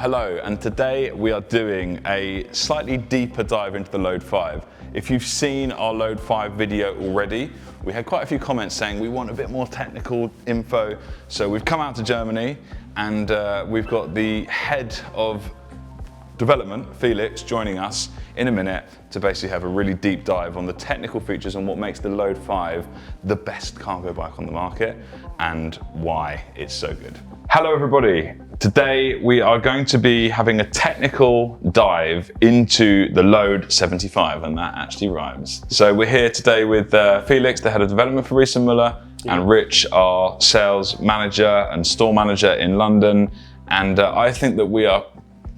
Hello, and today we are doing a slightly deeper dive into the Load 5. If you've seen our Load 5 video already, we had quite a few comments saying we want a bit more technical info. So we've come out to Germany and we've got the head of development, Felix, joining us in a minute to basically have a really deep dive on the technical features and what makes the Load 5 the best cargo bike on the market and why it's so good. Hello everybody. Today we are going to be having a technical dive into the Load 75, and that actually rhymes. So we're here today with Felix, the head of development for Riese Müller, and Rich, our sales manager and store manager in London. And I think that we are,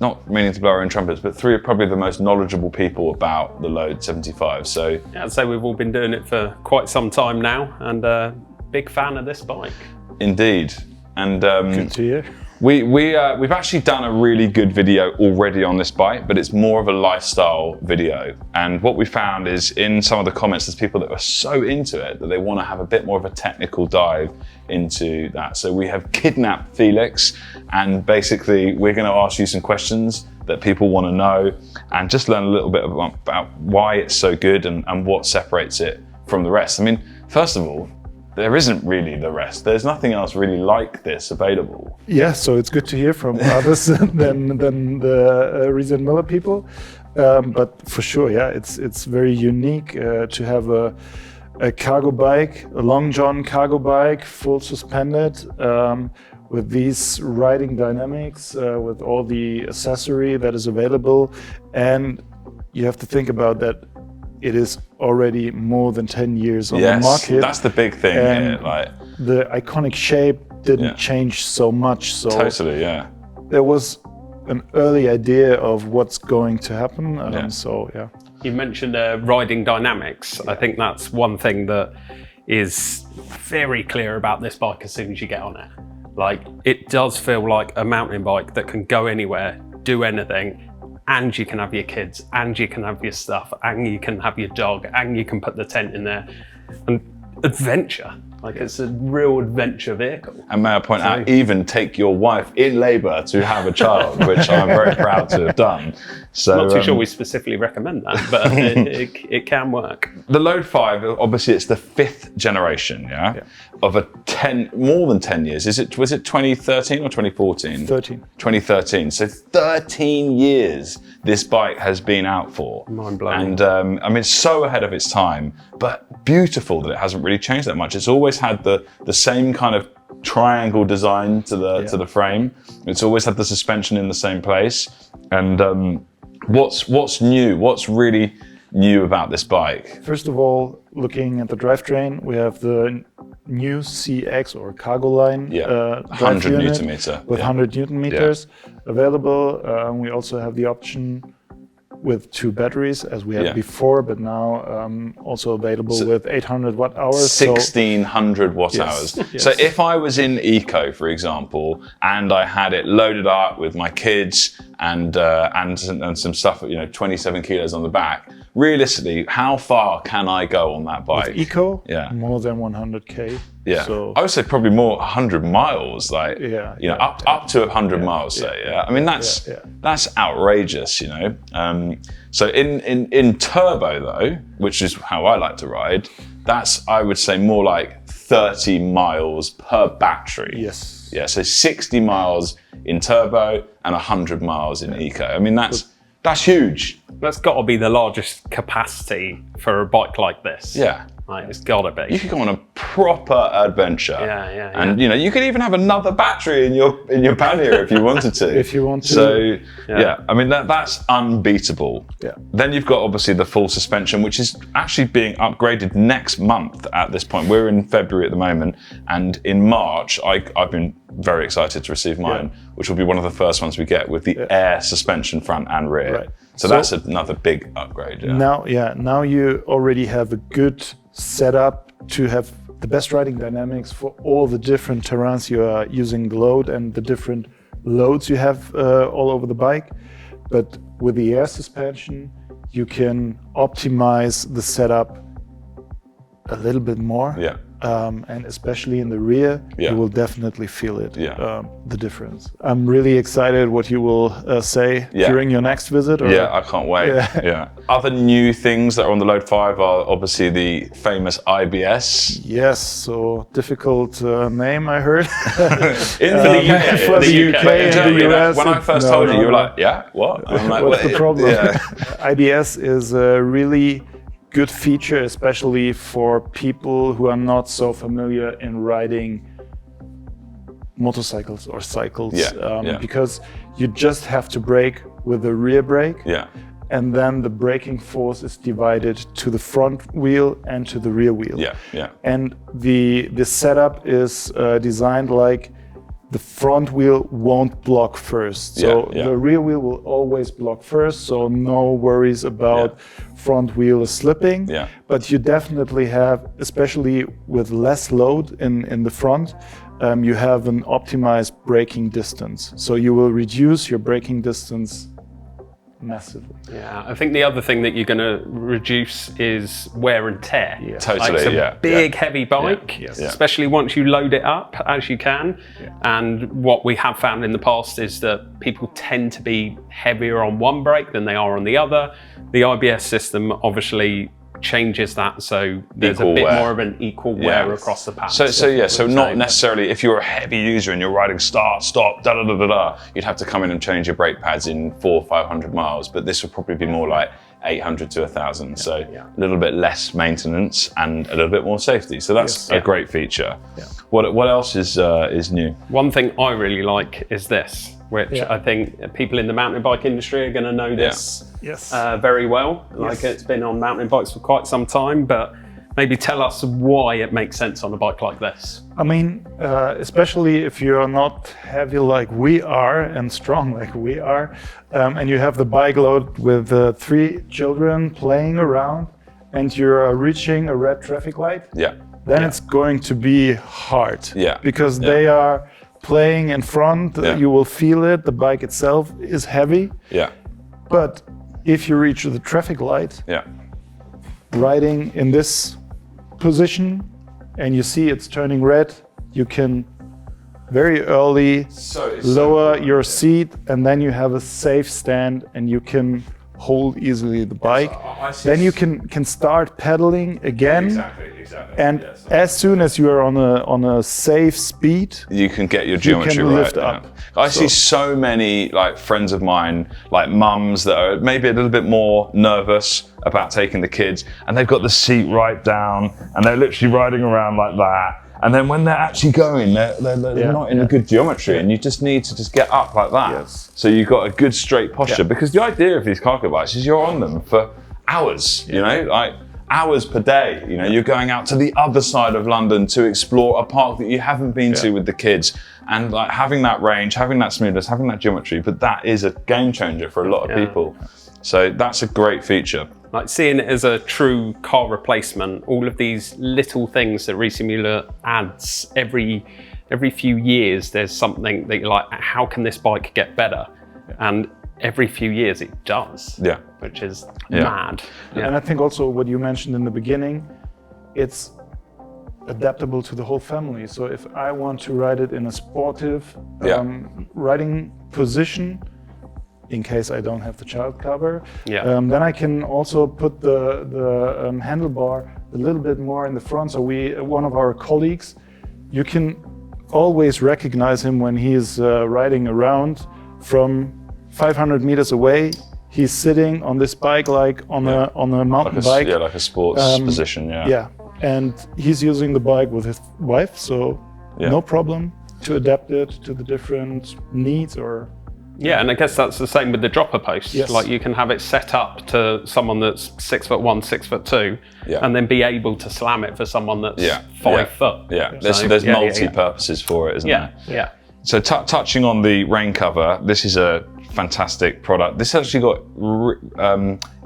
not meaning to blow our own trumpets, but three of probably the most knowledgeable people about the Load 75. So yeah, I'd say we've all been doing it for quite some time now, and big fan of this bike. Indeed. And good to hear. We've actually done a really good video already on this bike, but it's more of a lifestyle video. And what we found is in some of the comments, there's people that are so into it that they want to have a bit more of a technical dive into that. So we have kidnapped Felix, and basically we're going to ask you some questions that people want to know and just learn a little bit about why it's so good and what separates it from the rest. I mean, first of all, there isn't really the rest. There's nothing else really like this available. Yeah, so it's good to hear from others than the Riese Müller people. But for sure, yeah, it's very unique to have a cargo bike, a long john cargo bike, full suspended, with these riding dynamics, with all the accessory that is available. And you have to think about that. It is already more than 10 years on the market. That's the big thing here. Like, the iconic shape didn't change so much. So totally, yeah. There was an early idea of what's going to happen. So yeah. You mentioned riding dynamics. I think that's one thing that is very clear about this bike as soon as you get on it. Like, it does feel like a mountain bike that can go anywhere, do anything, and you can have your kids, and you can have your stuff, and you can have your dog, and you can put the tent in there. And adventure, like it's a real adventure vehicle. And may I point out, even take your wife in labour to have a child, which I'm very proud to have done. So, not too sure we specifically recommend that, but it can work. The Load 5, obviously it's the 5th generation, of a more than 10 years. Was it 2013 or 2014? 2013. So 13 years this bike has been out for. Mind blowing. And I mean, so ahead of its time, but beautiful that it hasn't really changed that much. It's always had the same kind of triangle design to the frame. It's always had the suspension in the same place. And what's new? What's really new about this bike? First of all, looking at the drivetrain, we have the new CX or cargo line 100 Newton meter with 100 Newton meters available. We also have the option with 2 batteries as we had before, but now also available with 800 watt hours. 1600 watt hours. Yes. So if I was in Eco, for example, and I had it loaded up with my kids and some stuff, 27 kilos on the back, realistically, how far can I go on that bike? With Eco, more than 100k. Yeah, so I would say probably more 100 miles, like up to 100 miles. Say, I mean that's outrageous, So in turbo though, which is how I like to ride, that's I would say more like 30 miles per battery. Yes. Yeah, so 60 miles in turbo and 100 miles in Eco. I mean that's huge. That's got to be the largest capacity for a bike like this. Yeah. Like, it's got to be. You could go on a proper adventure. Yeah. And you could even have another battery in your pannier if you wanted to. If you want to. So I mean that's unbeatable. Yeah. Then you've got obviously the full suspension, which is actually being upgraded next month at this point. We're in February at the moment, and in March I've been very excited to receive mine, which will be one of the first ones we get with the air suspension front and rear. Right. So that's another big upgrade. Now you already have a good setup to have the best riding dynamics for all the different terrains you are using the load and the different loads you have all over the bike. But with the air suspension, you can optimize the setup a little bit more. and especially in the rear, you will definitely feel it, the difference. I'm really excited what you will say during your next visit. Or? Yeah, I can't wait. Yeah. Other new things that are on the Load 5 are obviously the famous IBS. Yes, so difficult name I heard. In the UK. For the UK and the US. When I first told you, you were like, yeah, what? I'm like, what's the problem? Yeah. IBS is a really good feature, especially for people who are not so familiar in riding motorcycles or cycles, because you just have to brake with the rear brake, and then the braking force is divided to the front wheel and to the rear wheel. And the setup is designed like the front wheel won't block first. So the rear wheel will always block first, so no worries about front wheel slipping. But you definitely have, especially with less load in the front, you have an optimized braking distance. So you will reduce your braking distance massively. Yeah, I think the other thing that you're going to reduce is wear and tear. Totally, like it's a big, heavy bike, especially once you load it up as you can. And what we have found in the past is that people tend to be heavier on one brake than they are on the other. The IBS system obviously changes that, so there's a bit more of an equal wear across the pads. So not necessarily if you're a heavy user and you're riding start, stop, you'd have to come in and change your brake pads in 400 or 500 miles, but this would probably be more like 800 to 1,000, so a little bit less maintenance and a little bit more safety. So that's a great feature. What else is new? One thing I really like is this, which I think people in the mountain bike industry are going to know this very well. Like it's been on mountain bikes for quite some time, but maybe tell us why it makes sense on a bike like this. I mean, especially if you're not heavy like we are and strong like we are, and you have the bike load with 3 children playing around and you're reaching a red traffic light, then it's going to be hard because they are playing in front, you will feel it, the bike itself is heavy. But if you reach the traffic light, riding in this position and you see it's turning red, you can very early lower your seat, and then you have a safe stand and you can hold easily the bike. Then you can start pedaling again. And as soon as you are on a safe speed, you can get your geometry right. Lift up. I see so many like friends of mine, like mums that are maybe a little bit more nervous about taking the kids, and they've got the seat right down and they're literally riding around like that. And then when they're actually going, they're not in a good geometry, and you just need to just get up like that. So you've got a good straight posture, because the idea of these cargo bikes is you're on them for hours, you know, like hours per day. You know, you're going out to the other side of London to explore a park that you haven't been to with the kids, and like having that range, having that smoothness, having that geometry. But that is a game changer for a lot of people. So that's a great feature. Like seeing it as a true car replacement, all of these little things that Riese Müller adds every few years, there's something that you're like, how can this bike get better? And every few years it does, which is mad. And I think also what you mentioned in the beginning, it's adaptable to the whole family. So if I want to ride it in a sportive riding position, in case I don't have the child cover, then I can also put the handlebar a little bit more in the front. So one of our colleagues, you can always recognize him when he is riding around from 500 meters away. He's sitting on this bike like on a mountain bike. Yeah, like a sports position, and he's using the bike with his wife, so no problem to adapt it to the different needs or... Yeah, and I guess that's the same with the dropper post. Like you can have it set up to someone that's 6'1", 6'2", and then be able to slam it for someone that's 5 foot. There's multi-purposes for it, isn't there? So touching on the rain cover, this is a fantastic product. This actually got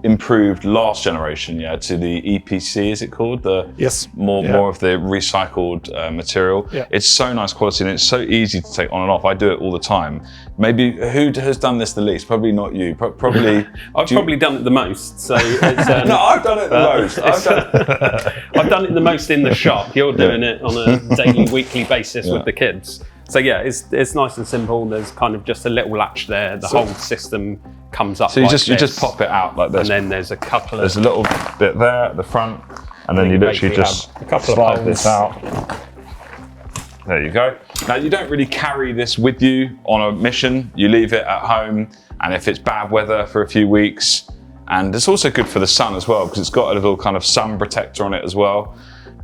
improved last generation, to the EPC, is it called? Yes. More of the recycled material. Yeah. It's so nice quality and it's so easy to take on and off. I do it all the time. Maybe who has done this the least? Probably not you. Probably. I've probably done it the most. So it's, no, I've done it the most. I've done it the most in the shop. You're doing it on a daily, weekly basis with the kids. So yeah, it's nice and simple. There's kind of just a little latch there. The whole system comes up. So you like you just pop it out like this, and then there's a couple of. There's a little bit there at the front, and then you literally just slide this out. There you go. Now you don't really carry this with you on a mission. You leave it at home, and if it's bad weather for a few weeks, and it's also good for the sun as well because it's got a little kind of sun protector on it as well.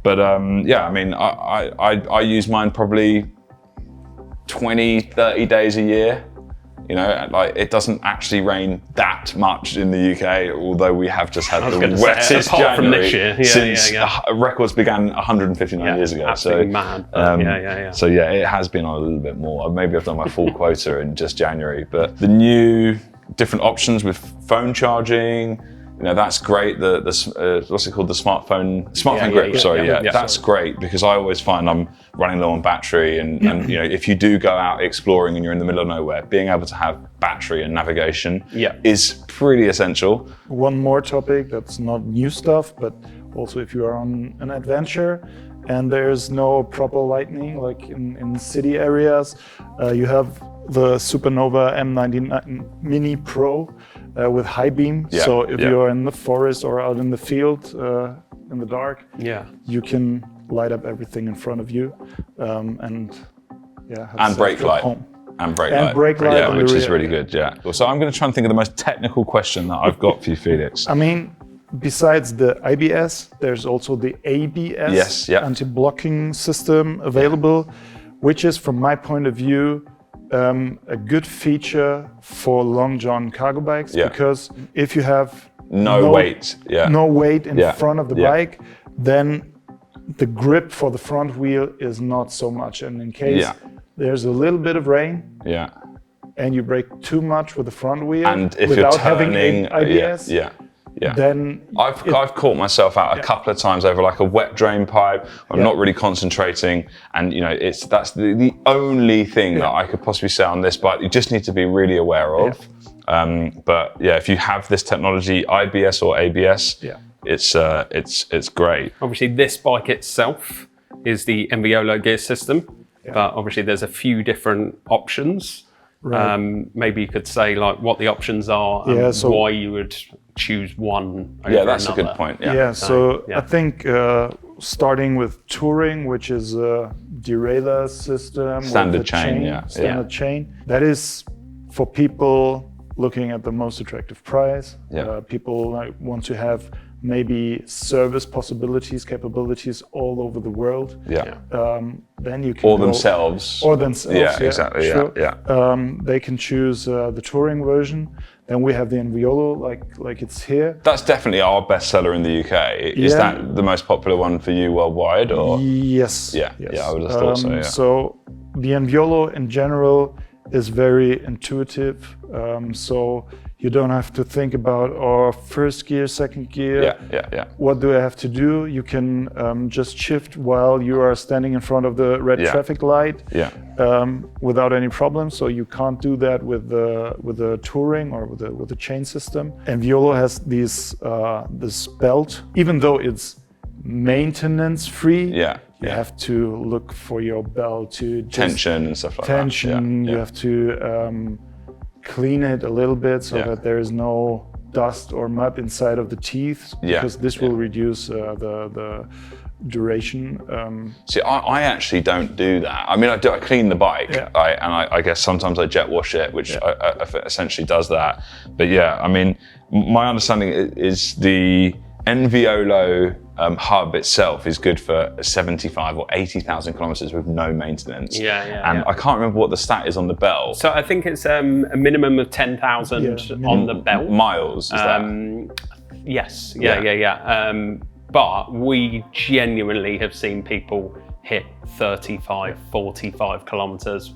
But yeah, I mean, I use mine probably 20-30 days a year. You know, like it doesn't actually rain that much in the UK, although we have just had the wettest January from this year. since records began 159 years ago. Absolutely mad. So yeah, it has been on a little bit more. Maybe I've done my full quota in just January, but the new different options with phone charging, you know, that's great. What's it called? The smartphone grip. That's great because I always find I'm running low on battery, and you know, if you do go out exploring and you're in the middle of nowhere, being able to have battery and navigation is pretty essential. One more topic that's not new stuff, but also if you are on an adventure and there's no proper lighting, like in city areas, you have the Supernova M99 Mini Pro with high beam. So if you're in the forest or out in the field in the dark, you can light up everything in front of you, and brake light. And brake light, which is really good. So I'm going to try and think of the most technical question that I've got for you, Felix. I mean, besides the IBS, there's also the ABS anti-blocking system available, which is, from my point of view, a good feature for long john cargo bikes, because if you have no weight in front of the bike, then the grip for the front wheel is not so much, and in case there's a little bit of rain and you brake too much with the front wheel, and if without you're turning, having IBS, then I've caught myself out a couple of times over like a wet drain pipe. I'm not really concentrating, and you know, that's the only thing that I could possibly say on this bike. You just need to be really aware of. But yeah, if you have this technology, IBS or ABS, it's great. Obviously, this bike itself is the Enviolo gear system, but obviously there's a few different options. Maybe you could say like what the options are and why you would choose one over that's another. a good point. I think starting with touring, which is a derailleur system, standard chain, chain, that is for people looking at the most attractive price. People want to have maybe service capabilities all over the world. Then you can or themselves. Exactly. They can choose the touring version. Then we have the Enviolo, like it's here. That's definitely our best seller in the UK. Is that the most popular one for you worldwide, or? Yes. I would have thought so. So the Enviolo in general is very intuitive. So you don't have to think about first gear, second gear. What do I have to do? You can just shift while you are standing in front of the red traffic light without any problem. So you can't do that with the touring or with the chain system. And Enviolo has this belt, even though it's maintenance free. You have to look for your belt to tension and stuff like that. You have to clean it a little bit so that there is no dust or mud inside of the teeth, because this will reduce the duration. See, I actually don't do that. I mean, I clean the bike, I guess sometimes I jet wash it, which essentially does that. But I mean, my understanding is the Enviolo hub itself is good for 75 or 80,000 kilometers with no maintenance. And I can't remember what the stat is on the belt. So I think it's a minimum of 10,000 on the belt. Miles, is that? Yes, but we genuinely have seen people hit 35, 45 kilometers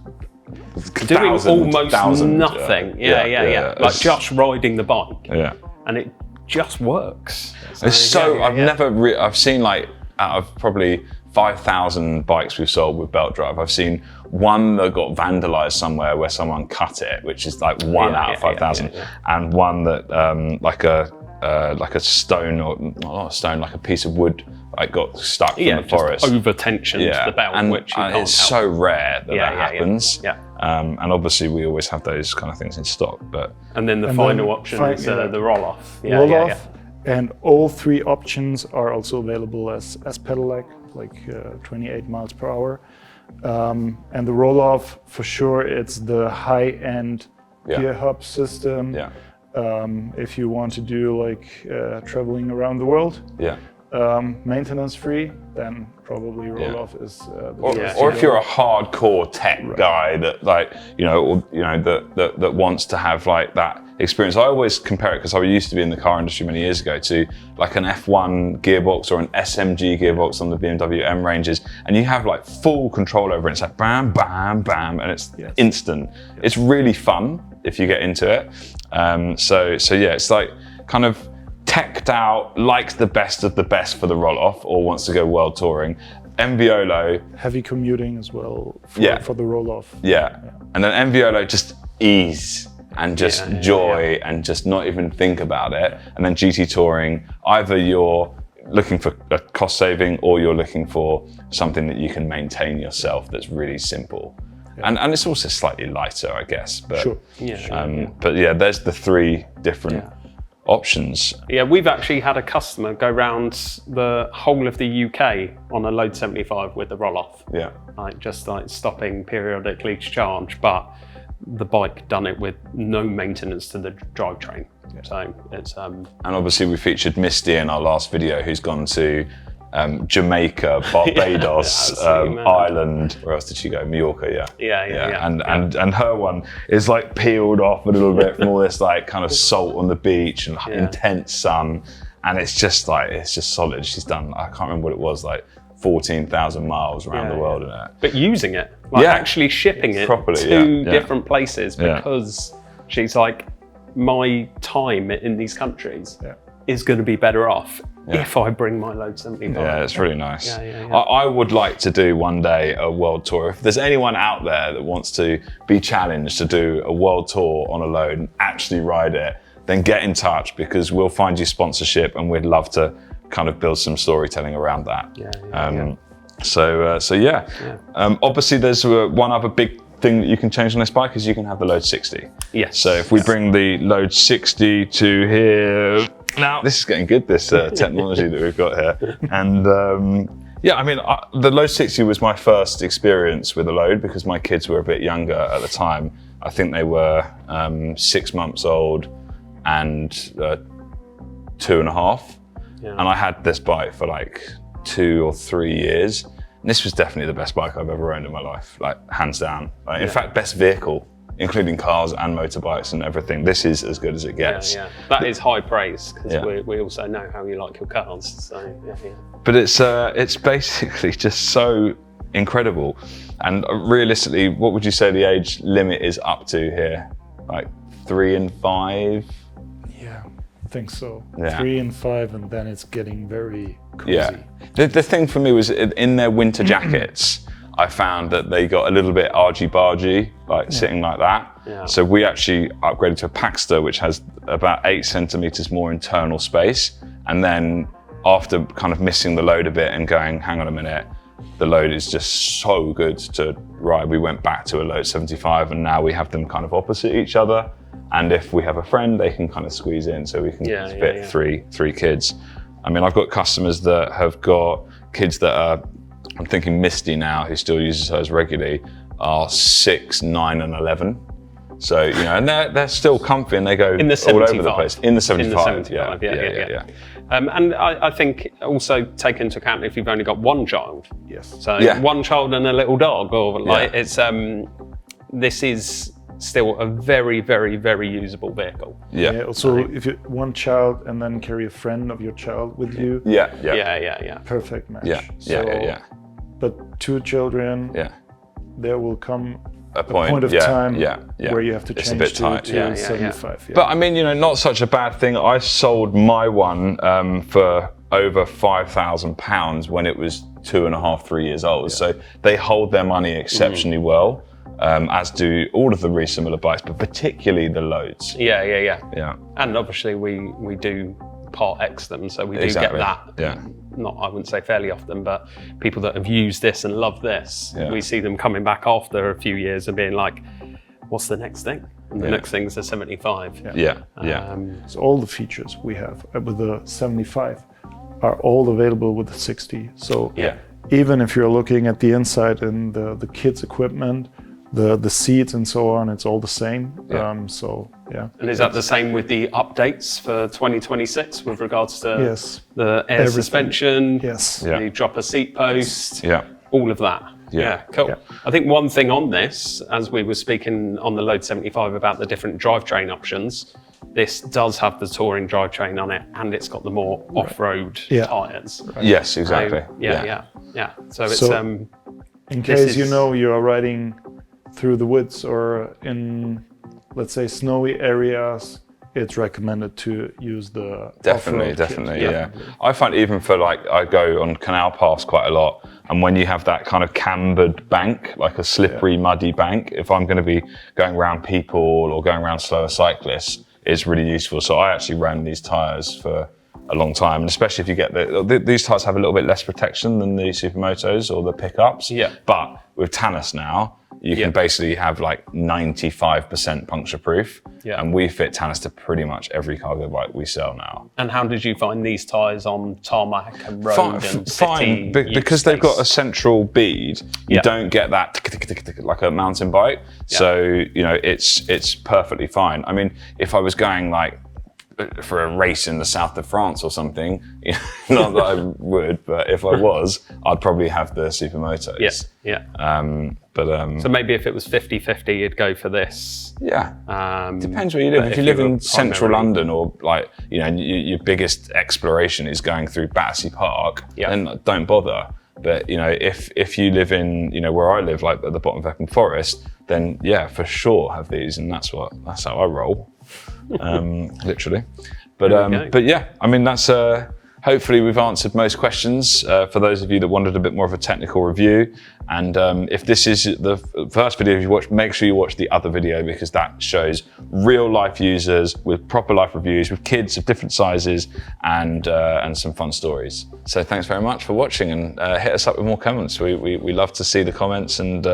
doing almost thousand, nothing. Yeah. Like just riding the bike. Yeah. And it just works. I've seen like out of probably 5,000 bikes we've sold with belt drive, I've seen one that got vandalized somewhere where someone cut it, which is like one out of 5,000, and one that like a stone, or not a stone, like a piece of wood, like got stuck in the forest. Over tensioned the belt, which you can't it's help. so rare that happens. Yeah. And obviously we always have those kind of things in stock. And then the final option is the roll-off. Roll-off. And all 3 options are also available as pedelec, like 28 miles per hour. And the roll-off, for sure, it's the high-end gear hub system. Yeah. If you want to do like traveling around the world, maintenance-free, then probably roll-off is the best. Or if you're a hardcore tech guy that that wants to have like that experience. I always compare it, because I used to be in the car industry many years ago, to like an F1 gearbox or an SMG gearbox on the BMW M ranges, and you have like full control over it. It's like bam, bam, bam, and it's instant. It's really fun if you get into it. So yeah, it's like kind of teched out, likes the best of the best for the roll-off, or wants to go world touring. Enviolo, heavy commuting as well for the roll-off. And then Enviolo, just ease and just joy and just not even think about it. And then GT touring, either you're looking for a cost saving or you're looking for something that you can maintain yourself that's really simple. And it's also slightly lighter, I guess. But, but yeah, there's the 3 different options. Yeah, we've actually had a customer go around the whole of the UK on a load 75 with the roll-off. Yeah. Like just like stopping periodically to charge, but the bike done it with no maintenance to the drivetrain. So it's And obviously we featured Misty in our last video, who's gone to Jamaica, Barbados, Ireland. Where else did she go? Mallorca, And her one is like peeled off a little bit from all this like kind of salt on the beach and intense sun, and it's just solid. She's done, I can't remember what it was, like 14,000 miles around the world in it. But using it, like actually shipping it properly to different places, because she's like, my time in these countries is going to be better off if I bring my load 75. Yeah, it's really nice. I would like to do one day a world tour. If there's anyone out there that wants to be challenged to do a world tour on a load and actually ride it, then get in touch, because we'll find you sponsorship, and we'd love to kind of build some storytelling around that. Obviously there's one other big thing that you can change on this bike, is you can have the load 60. Yes. So if we bring the load 60 to here, now this is getting good, this technology that we've got here. And the load 60 was my first experience with a load, because my kids were a bit younger at the time. I think they were 6 months old and 2.5. And I had this bike for like 2 or 3 years. And this was definitely the best bike I've ever owned in my life, like hands down. Like, in fact, best vehicle, including cars and motorbikes and everything. This is as good as it gets. That is high praise, because we also know how you like your cars. So But it's basically just so incredible. And realistically, what would you say the age limit is up to here? Like 3 and 5? I think so. 3 and 5, and then it's getting very cozy. Yeah. The thing for me was, in their winter jackets, I found that they got a little bit argy-bargy, like sitting like that. So we actually upgraded to a Paxter, which has about 8 centimeters more internal space. And then after kind of missing the load a bit and going, hang on a minute, the load is just so good to ride, we went back to a load 75, and now we have them kind of opposite each other. And if we have a friend, they can kind of squeeze in, so we can fit three kids. I mean, I've got customers that have got kids that are, I'm thinking Misty now, who still uses hers regularly, are 6, 9 and 11. So, and they're still comfy, and they go all over the place. In the 75, yeah. And I think also take into account if you've only got one child. Yes. So one child and a little dog, or like this is still a very, very, very usable vehicle. Also, if you one child and then carry a friend of your child with you. Perfect match. Yeah. But 2 children, there will come a point of time yeah. where you have to It's change a bit tight. to 75. Yeah. But I mean, you know, not such a bad thing. I sold my one for over £5,000 when it was 2.5, 3 years old. So they hold their money exceptionally well, as do all of the Riese Müller bikes, but particularly the loads. Yeah. And obviously we do part X them, so we do get that. Yeah. Not, I wouldn't say fairly often, but people that have used this and love this, we see them coming back after a few years and being like, what's the next thing? And the next thing's a 75. So all the features we have with the 75 are all available with the 60. So even if you're looking at the inside and the kids' equipment, the seats and so on, it's all the same. And is that the same with the updates for 2026 with regards to the air Everything. suspension, the the dropper seat post, Yeah. all of that? Cool. Yeah. I think one thing on this, as we were speaking on the Load 75 about the different drivetrain options, this does have the touring drivetrain on it, and it's got the more off-road tyres. Yes, exactly. So it's in case you know you're riding through the woods or in, let's say, snowy areas, it's recommended to use the Definitely. kit. I find even for like, I go on canal paths quite a lot, and when you have that kind of cambered bank, like a slippery, muddy bank, if I'm going to be going around people or going around slower cyclists, it's really useful. So I actually ran these tyres for a long time, and especially if you get these tyres have a little bit less protection than the Supermotos or the pickups. But with Tannis now, you can basically have like 95% puncture proof, and we fit Tannis to pretty much every cargo bike we sell now. And how did you find these tyres on tarmac and road and city? Because they've got a central bead, you don't get that tick, like a mountain bike. So you know, it's perfectly fine. I mean, if I was going like for a race in the south of France or something, you know, not that I would, but if I was, I'd probably have the Supermotos. So maybe if it was 50-50, you'd go for this. Depends where you live. If you live in central London, or like, you know, your biggest exploration is going through Battersea Park, then don't bother. But you know, if you live in, you know, where I live, like at the bottom of Epping Forest, then for sure have these, and that's how I roll. Literally. But yeah, I mean, that's hopefully we've answered most questions for those of you that wanted a bit more of a technical review. And if this is the first video you watch, make sure you watch the other video, because that shows real life users with proper life reviews with kids of different sizes and some fun stories. So thanks very much for watching, and hit us up with more comments. We love to see the comments and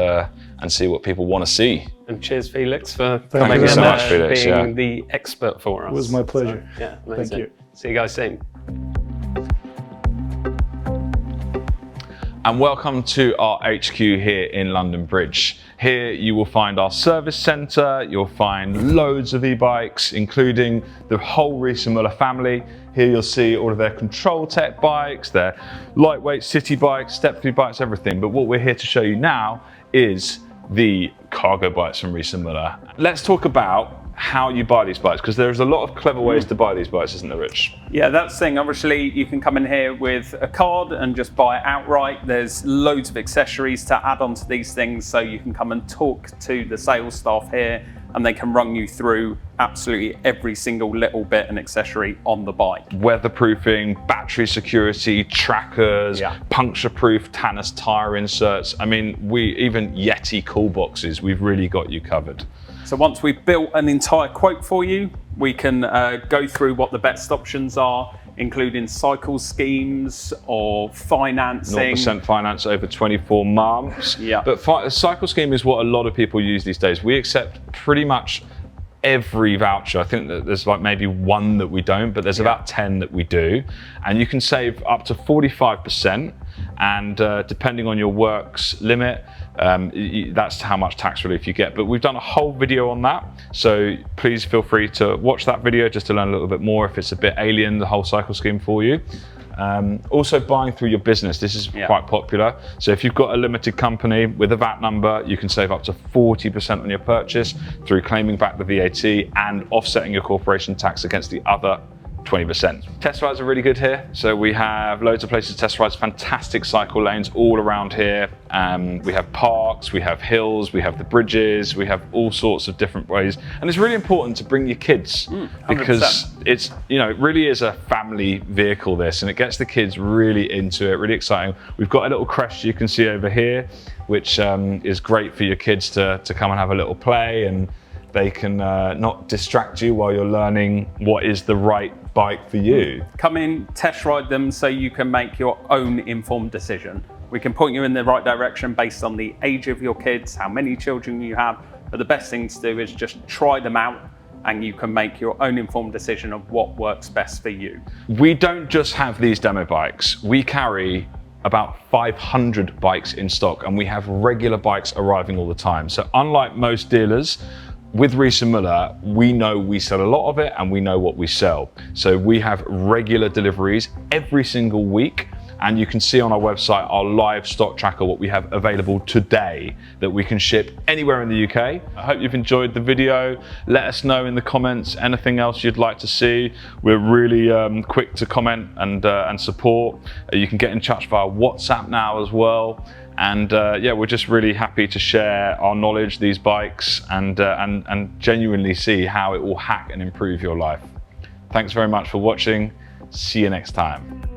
see what people want to see. And cheers, Felix, for Thank you so much, Felix, being the expert for us. It was my pleasure. So, amazing. Thank you. See you guys soon. And welcome to our HQ here in London Bridge. Here you will find our service centre, you'll find loads of e-bikes, including the whole Riese Müller family. Here you'll see all of their control tech bikes, their lightweight city bikes, step-through bikes, everything. But what we're here to show you now is the cargo bikes from Riese Müller. Let's talk about how you buy these bikes, because there's a lot of clever ways to buy these bikes, isn't there, Rich? Yeah, that's the thing. Obviously, you can come in here with a card and just buy it outright. There's loads of accessories to add on to these things, so you can come and talk to the sales staff here, and they can run you through absolutely every single little bit and accessory on the bike. Weatherproofing, battery security, trackers, puncture-proof Tannis tyre inserts. I mean, even Yeti cool boxes, we've really got you covered. So once we've built an entire quote for you, we can go through what the best options are, including cycle schemes or financing. 0% finance over 24 months. But cycle scheme is what a lot of people use these days. We accept pretty much every voucher. I think that there's like maybe one that we don't, but there's about 10 that we do. And you can save up to 45%. And depending on your works limit, that's how much tax relief you get. But we've done a whole video on that, so please feel free to watch that video just to learn a little bit more if it's a bit alien, the whole cycle scheme for you. Also, buying through your business, this is quite popular. So if you've got a limited company with a VAT number, you can save up to 40% on your purchase through claiming back the VAT and offsetting your corporation tax against the other 20%. Test rides are really good here. So we have loads of places to test rides, fantastic cycle lanes all around here. We have parks, we have hills, we have the bridges, we have all sorts of different ways. And it's really important to bring your kids because it's, you know, it really is a family vehicle, this, and it gets the kids really into it, really exciting. We've got a little creche you can see over here, which is great for your kids to come and have a little play, and they can not distract you while you're learning what is the right bike for you. Come in, test ride them so you can make your own informed decision. We can point you in the right direction based on the age of your kids, how many children you have, but the best thing to do is just try them out and you can make your own informed decision of what works best for you. We don't just have these demo bikes, we carry about 500 bikes in stock, and we have regular bikes arriving all the time. So unlike most dealers, with Riese Müller, we know we sell a lot of it and we know what we sell. So we have regular deliveries every single week, and you can see on our website our live stock tracker, what we have available today that we can ship anywhere in the UK. I hope you've enjoyed the video. Let us know in the comments anything else you'd like to see. We're really quick to comment and support. You can get in touch via WhatsApp now as well. And yeah, we're just really happy to share our knowledge, these bikes, and genuinely see how it will hack and improve your life. Thanks very much for watching. See you next time.